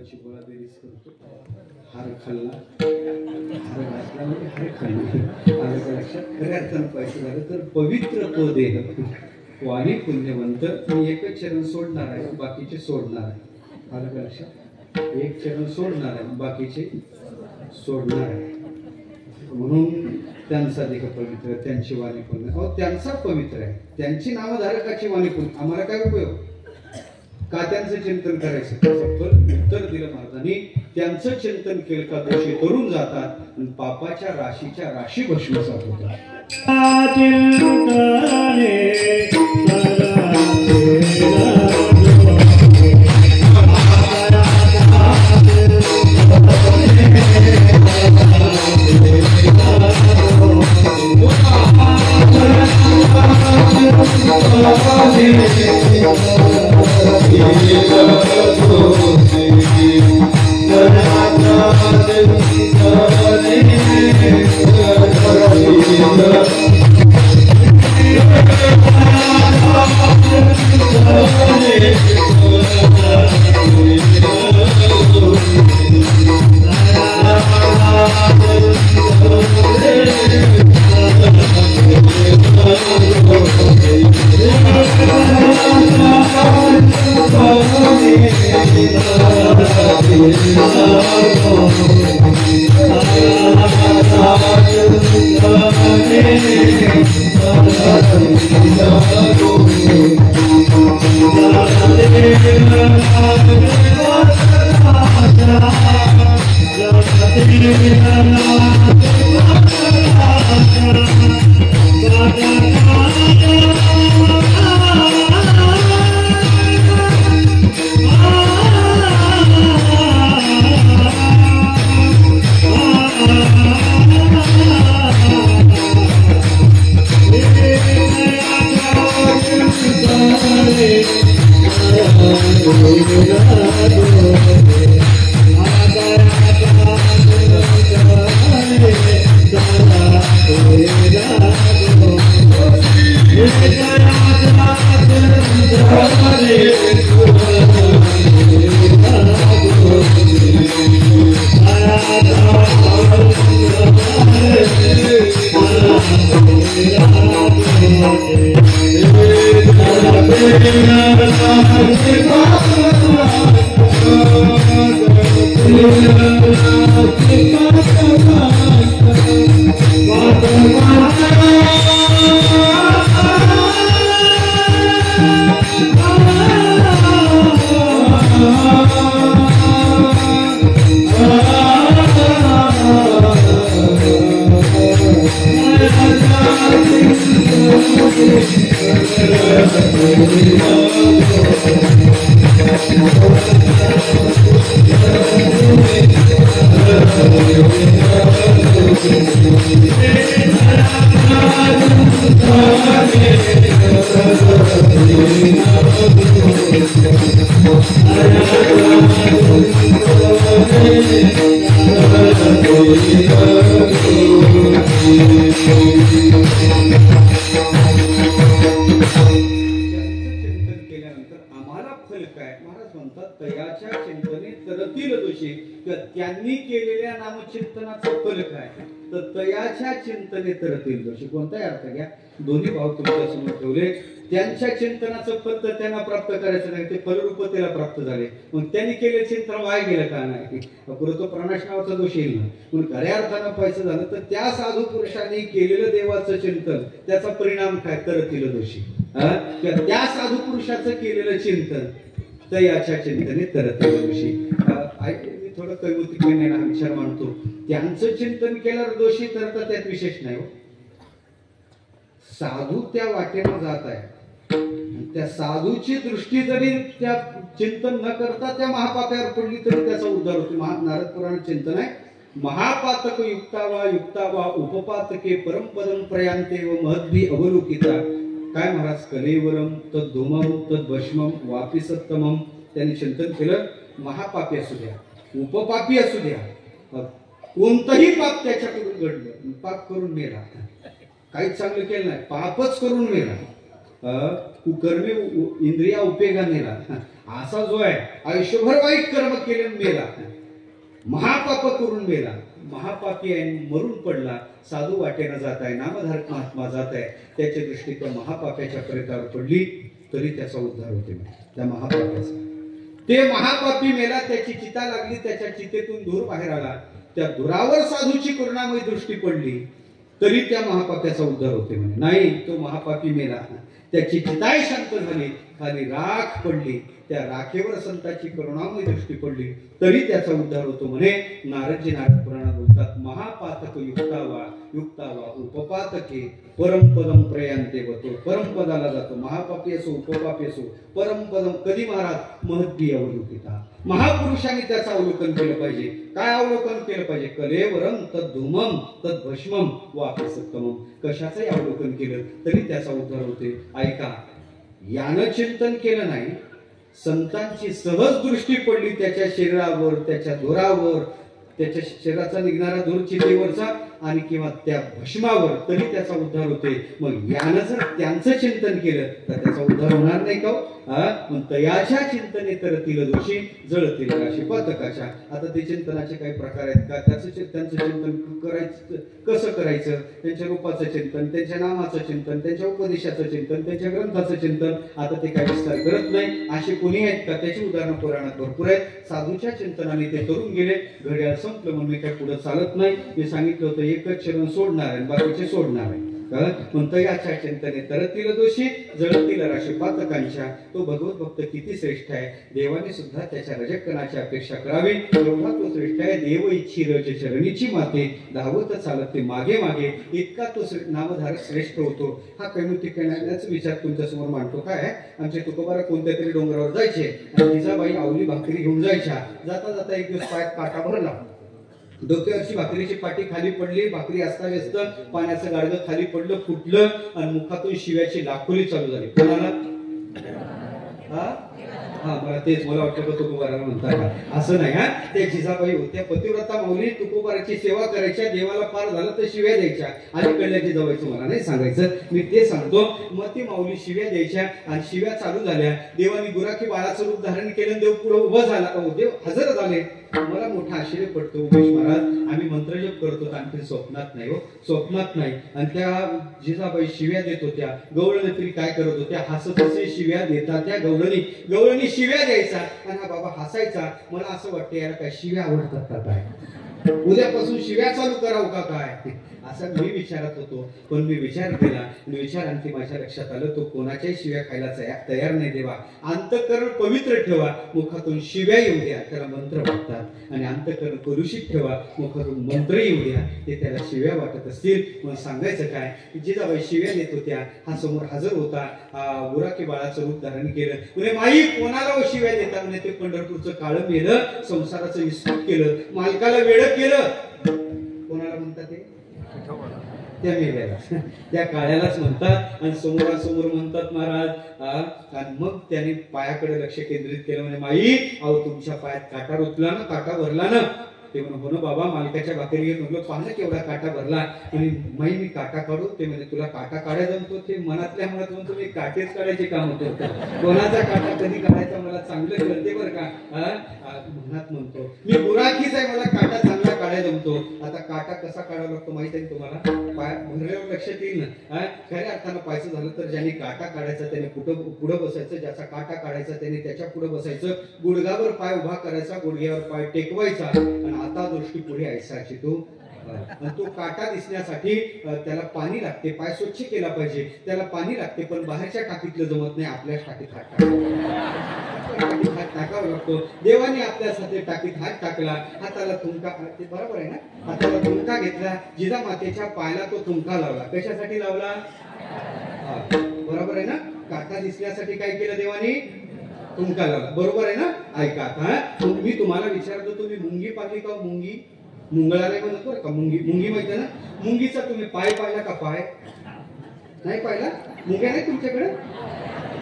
देवाची बोलाबेरीज करतो. हार खाल्ला, हार घातला म्हणजे हार खाल्ला. आलं लक्षात? खऱ्या अर्थानं पाहिजे झालं तर पवित्र तो देह, वाणी पुण्यवंत. मी एकच चरण सोडणार आहे, बाकीचे सोडणार आहे. आलं का लक्षात? एक चरण सोडणार आहे, बाकीचे सोडणार आहे. म्हणून त्यांचा देह पवित्र, त्यांची वाणी पुण्य. अहो त्यांचा पवित्र आहे, त्यांची नामधारकाची वाणी पुण्य. आम्हाला काय उपयोग? का त्यांचं चिंतन करायचं? पण उत्तर दिलं महाराजांनी, त्यांचं चिंतन केलं का दोषी तरुण जातात आणि पापाच्या राशीच्या राशी भस्मसात होतात. त्यांनी केलेल्या नामचिंतनाचं फल काय? तर तयाच्या चिंतने तरतील दोषी. कोणताही अर्थ घ्या, दोन्ही भाव तुमच्या समोर ठेवले. त्यांच्या चिंतनाचं फल तर त्यांना प्राप्त करायचं नाही, ते फलरूप त्याला प्राप्त झाले. मग त्यांनी केलेलं चिंतन वाया गेलं का? नाही. पुढे तो प्रणाश नावाचा दोष येईल ना. पण खऱ्या अर्थानं पाहायचं झालं तर त्या साधू पुरुषांनी केलेलं देवाचं चिंतन, त्याचा परिणाम काय? करतील दोषी. त्या साधू पुरुषाचं केलेलं चिंतन तयाच्या चिंतने तरतील दोषी. थोडं कैवतिकपणे विचार मांडतो. त्यांचं चिंतन केल्यावर दोषी तरता त्यात विशेष नाही. साधू त्या वाटेनं जात आहे, त्या साधूची दृष्टी जरी त्या चिंतन न करता त्या महापाप्यावर पडली तरी त्याचा उद्धार होतो. नारद पुराण चिंतन आहे. महापातक युक्तावा युक्तावा उपपातके परमपदम प्रयांते व महद्भी अवलोकिता. काय महाराज? कलेवरम तद्धूमम तद्भस्मम वापी सत्तमम. त्यांनी चिंतन केलं. महापापी असू द्या, उपपापी असू द्या, कोणतंही पाप त्याच्याकडून घडलं, पाप करून मेला, काहीच चांगलं केलं नाही, पापच करून मेला, कुकर्मी इंद्रिया उपयोगा नेला, असा जो आहे आयुष्यभर वाईट कर्म केले मेला, महापाप करून मेला, महापापी आहे मरून पडला, साधू वाटेनं जात आहे, नामधारक महात्मा जात आहे, त्याच्या दृष्टी त्या महापाप्याच्या प्रेतावर पडली तरी त्याचा उद्धार होते त्या महापाप्याचा. ते महापापी मेला, त्याची चिता लागली, त्याच्या चितेतून धूर बाहेर आला, त्या धुरावर साधूची करुणामयी दृष्टी पडली तरी त्या महापाप्याचा उद्धार होते म्हणे. नाही, तो महापापी मेला, त्याची चिताही शांत झाली, खाली राख पडली, त्या राखेवर संतांची करुणामयी दृष्टी पडली तरी त्याचा उद्धार होतो म्हणे. नारदजी नारद पुराणात बोलतात, महापातक युक्तावा युक्तावा उपपातके परमपदम प्रयांते वतो. परमपदाला जातो, महापापी असो उपपापी असो, परमपदम कधी महाराज महद्दी अवलोकिता. महापुरुषांनी त्याचं अवलोकन केलं पाहिजे. काय अवलोकन केलं पाहिजे? कलेवरम तद्धूमम तद्भस्मम वापी सत्तमम. कशाचंही अवलोकन केलं तरी त्याचा उद्धार होते. ऐका, यानं चिंतन केलं नाही, संतांची सहज दृष्टी पडली त्याच्या शरीरावर, त्याच्या धुरावर, त्याच्या शरीराचा निघणारा धूर चितेवरचा आणि किंवा त्या भस्मावर, तरी त्याचा उद्धार होते. मग यानं जर त्यांचं चिंतन केलं तर त्याचा उद्धार होणार नाही का? मग तयाच्या चिंतने करतील दोषी जळतील राशी पातकाच्या. आता ते चिंतनाचे काही प्रकार आहेत का? त्यांचं चिंतन करायचं कसं करायचं? त्यांच्या रूपाचं चिंतन, त्यांच्या नामाचं चिंतन, त्यांच्या उपदेशाचं चिंतन, त्यांच्या ग्रंथाचं चिंतन. आता ते काही विस्तार करत नाही. असे कोणी आहेत का? त्याची उदाहरणं पुराणात भरपूर आहेत. साधूच्या चिंतनाने ते तरुण गेले, घड्याळ संपलं म्हणून मी काही पुढे चालत नाही. मी सांगितलं होतं एकच चरण सोडणार आहे, बाकीचे सोडणार आहे. तयाच्या चिंतने तरतील दोषी जळतील राशी पातकांच्या. तो भगवत भक्त किती श्रेष्ठ आहे. देवाने सुद्धा त्याच्या रजकणाची अपेक्षा करावी. एवढा तो श्रेष्ठ आहे. देव इच्छी रज चरणीची माते, धावत चालत ते मागे मागे. इतका तो नामधारक श्रेष्ठ होतो. हा कैमुती करण्याचा विचार तुमच्या समोर मांडतो. काय, आमचे तुकोबारा कोणत्या तरी डोंगरावर जायचे आणि जिजाबाई आवली भाकरी घेऊन जायच्या. जाता जाता एक दिवस पायात काटा भरला, डोक्यावरची भाकरीची पाटी खाली पडली, भाकरी अस्ताव्यस्त, पाण्याचं गाडगं खाली पडलं, फुटलं आणि मुखातून शिव्याची लाखोली चालू झाली. कोणाला? मला तेच, मला वाटतं तुकोबाराला म्हणतात असं नाही. त्या जिजाबाई होत्या पतिव्रता माऊली, तुकोबाराची सेवा करायच्या, देवाला पार झालं तर शिव्या द्यायच्या. आणि कळल्या जिजाबाईचं मला नाही सांगायचं, मी ते सांगतो. मग ती माऊली शिव्या द्यायच्या आणि शिव्या चालू झाल्या. देवाने गुराखी बाळाचं रूप धारण केलं, देव पुढे उभं झाला, देव हजर झाले. मला मोठा आश्चर्य पडतो, उमेश महाराज आम्ही मंत्रजप करतो, आणखी स्वप्नात नाही हो, स्वप्नात नाही. आणि त्या जिजाबाई शिव्या देत होत्या. गवळणी तरी काय करत होत्या? हसत हसे शिव्या देतात त्या गवळणी शिव्या द्यायचा आणि हा बाबा हसायचा. मला असं वाटतं याला काय शिव्या आवडतात का काय? उद्यापासून शिव्या चालू करावं का काय? असं मी विचारत होतो. पण मी विचार केला, विचार आणखी माझ्या लक्षात आलं, तो कोणाच्याही शिव्या खायला तयार नाही. देवा अंतःकरण पवित्र ठेवा, मुखातून शिव्या येऊ द्या, त्याला मंत्र वाटतात. आणि अंतःकरण कलुषित ठेवा, मुखातून मंत्र येऊ द्या, ते त्याला शिव्या वाटत असतील. मग सांगायचं काय? जिजाबाई शिव्या देत होत्या, हा समोर हजर होता, गुराखी बाळाचं रूप धारण केलं. म्हणजे माई कोणाला शिव्या देता? म्हणजे ते पंढरपूरचं काळं मेलं, संसाराचं विस्फोट केलं, मालकाला वेळ केलं. कोणाला म्हणतात ते? त्या मेल्याला, त्या काळ्यालाच म्हणतात. आणि समोरासमोर म्हणतात महाराज. आणि मग त्याने पायाकडे लक्ष केंद्रित केलं. म्हणजे माई, अहो तुमच्या पायात काटा रुतला ना, काटा भरला ना? ते म्हणे हो ना बाबा, मालकाच्या भाकरी घेऊन म्हटलं पाहणं केवढा काटा भरला. आणि माई मी काटा काढू? ते म्हणजे तुला काटा काढायला जमतो? ते मनातल्या मनात म्हणतो मी काटेच काढायचे काम होतं. कोणाचा काटा कधी काढायचा मला चांगलं कळते बरं का. मनात म्हणतो मी गुराखीच आहे, मला काटा चांगला काढायला जमतो. आता काटा कसा काढावा लागतो माहिती आहे तुम्हाला? पाय भरल्यावर लक्षात येईल ना. खऱ्या अर्थानं पाहायचं झालं तर ज्याने काटा काढायचा त्याने पुढं बसायचं, ज्याचा काटा काढायचा त्याने त्याच्या पुढे बसायचं, गुडघ्यावर पाय उभा करायचा, गुडघ्यावर पाय टेकवायचा आणि आता दृष्टी पुढे ऐसायची. तो काटा दिसण्यासाठी त्याला पाणी लागते, पाय स्वच्छ केला पाहिजे, त्याला पाणी लागते. पण बाहेरच्या टाकीतलं जमत नाही, आपल्याच टाकीत हात टाकावा लागतो. देवाने आपल्यासाठी टाकीत हात टाकला, हाताला थुंका, ते बरोबर आहे ना, हाताला थुंका घेतला, जिजामातेच्या पायाला तो थुंका लावला. कशासाठी लावला? बरोबर आहे ना. काटा दिसण्यासाठी काय केलं देवाने? थुंका लावला. बरोबर आहे ना. ऐका आता मी तुम्हाला विचारतो, तुम्ही मुंगी पाहिली का? मुंगी, मुंगळा नाही म्हणत बरं का, मुंगी माहिती ना. मुंगीचा तुम्ही पाय पाहिला का? पाय नाही पाहिला? मुंग्या नाही तुमच्याकडे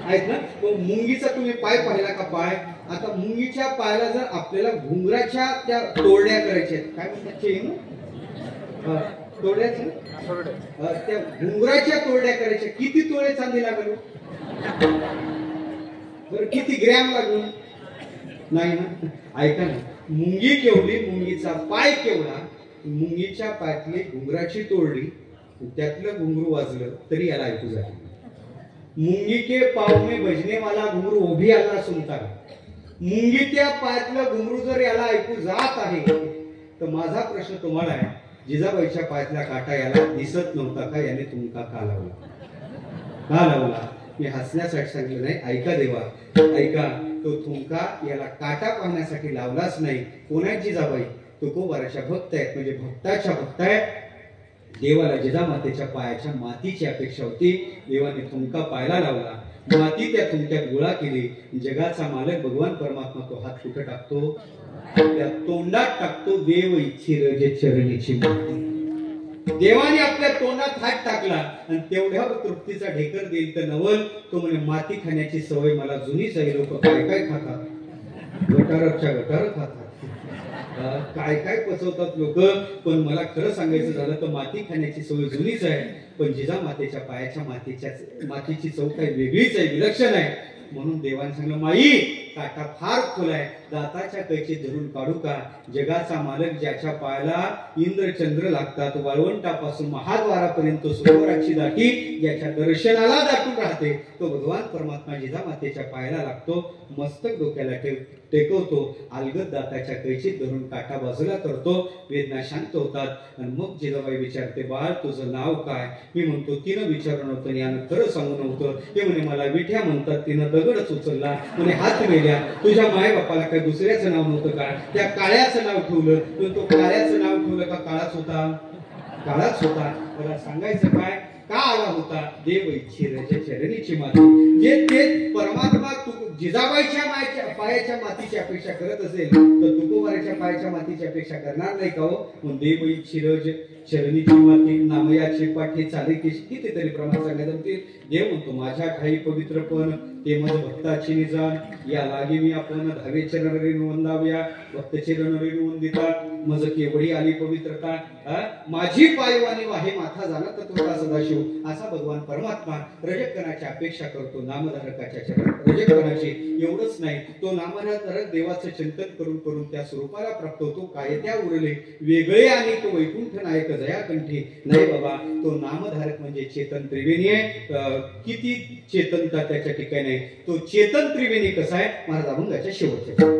आहेत ना. मुंगीचा तुम्ही पाय पाहिला का? पाय. आता मुंगीच्या पायाला जर आपल्याला घुंगराच्या त्या तोरड्या करायच्या, काय म्हणतात चेन, तोरड्याच्या, त्या घुंगराच्या तोरड्या करायच्या, किती तोळे चांदी लागलो? बरं किती ग्रॅम लागून नाही ना. ऐका ना, मुंगी केवढी, मुंगीचा पाय केवढा, मुंगीच्या पायातली घुंगराची तोडली, त्यातलं घुंगरू वाजलं तरी याला ऐकू जाते. मुंगी के पाव में बजने वाला घुंगरू वो भी आला सुनता. मुंगी त्या पायातलं घुंगरू जर याला ऐकू जात आहे, तर माझा प्रश्न तुम्हाला आहे, जिजाबाईच्या पायातला काटा याला दिसत नव्हता का? याने तुमका का लावला? का लावला? मी हसण्यासाठी सांगितलं नाही. ऐका देवा, ऐका, तो तुमका याला काटा पाहण्यासाठी लावलाच नाही. कोणाची जिजाबाई? तुकोबाराच्या भक्त आहेत, म्हणजे भक्ताच्या भक्त आहेत. देवाला जिजामातेच्या पायाच्या मातीची अपेक्षा होती. देवाने तुमका पायाला लावला, माती त्या तुमक्यात गोळा केली. जगाचा मालक भगवान परमात्मा तो हात कुठे टाकतो? त्या तोंडात टाकतो. देव इच्छिर जे चरणीची माती. देवाने आपल्या तोंडात हात टाकला आणि तेवढ्या तृप्तीचा ढेकर देईल तर नवल. तो म्हणे माती खाण्याची सवय मला जुनीच आहे. लोक काय काय खातात? गटारच्या गटार खातात, काय काय पचवतात लोक. पण मला खरं सांगायचं झालं तर माती खाण्याची सवय जुनीच आहे. पण जिजामातेच्या पायाच्या मातीची चव काही वेगळीच आहे, विलक्षण आहे. म्हणून देवाने सांगितलं, माई काटा फार खोल आहे, दाताच्या कैची धरून काढू का? जगाचा मालक ज्याच्या पायाला इंद्र चंद्र लागतात, वाळवंटापासून महाद्वारापर्यंत सरोवराची दाटी ज्याच्या दर्शनाला दाटून राहते, तो भगवान परमात्मा जिजामातेच्या पायाला लागतो. मस्तक डोक्याला टेकवतो, अलगद दाताच्या कैचीत धरून काटा बाजूला करतो. वेदना शांत होतात आणि मग जिजाबाई विचारते, बाळ तुझं नाव काय? मी म्हणतो तिनं विचारलं नव्हतं, यानं खरं सांगू नव्हतं. ते म्हणे मला विठ्या म्हणतात. तिनं दगडच उचलला, म्हणे हात मेल्या. तुझ्या माय बापाला काय दुसऱ्याचं नाव नव्हतं का? त्या काळ्याचं नाव ठेवलं. पण तो काळ्याचं नाव ठेवलं का काळाच होता? काळाच होता. मला सांगायचं काय? का आला होता? देव इच्छिराच्या चरणीची माती. जे ते परमात्मा जिजाबाईच्या पायाच्या मातीची अपेक्षा करत असेल तर तुकोबाराच्या पायाच्या मातीची अपेक्षा करणार नाही का हो? म्हणून देव इच्छिरज चरणीची माती नामयाचे पाठी चाले की कितीतरी प्रमाण सांगण्यात होते. देव म्हणतो माझ्या ठाई पवित्रपण ते मज भक्ताची निजान. या लागे मी आपण धावे चरण रेणू वंदाव्या. भक्त चरण रेणू वंदिता मज केवढी आली पवित्रता. माझी पायवानी वाहे माथा जाणं तत्वता सदाशिव. असा भगवान परमात्मा रजकणाची अपेक्षा करतो, नामधारकाच्या चरण रजकणाची. एवढंच नाही, तो नामधारक देवाचं चिंतन करून करून त्या स्वरूपाला प्राप्त होतो. काय त्या उरले वेगळे आणि तो वैकुंठ नायक जयाकंठी. नाही बाबा, तो नामधारक म्हणजे चेतन त्रिवेणी आहे. किती चेतनता त्याच्या ठिकाणी आहे. तो चेतन त्रिवेणी कसा आहे? महाराज अभंगाच्या शेवटच्या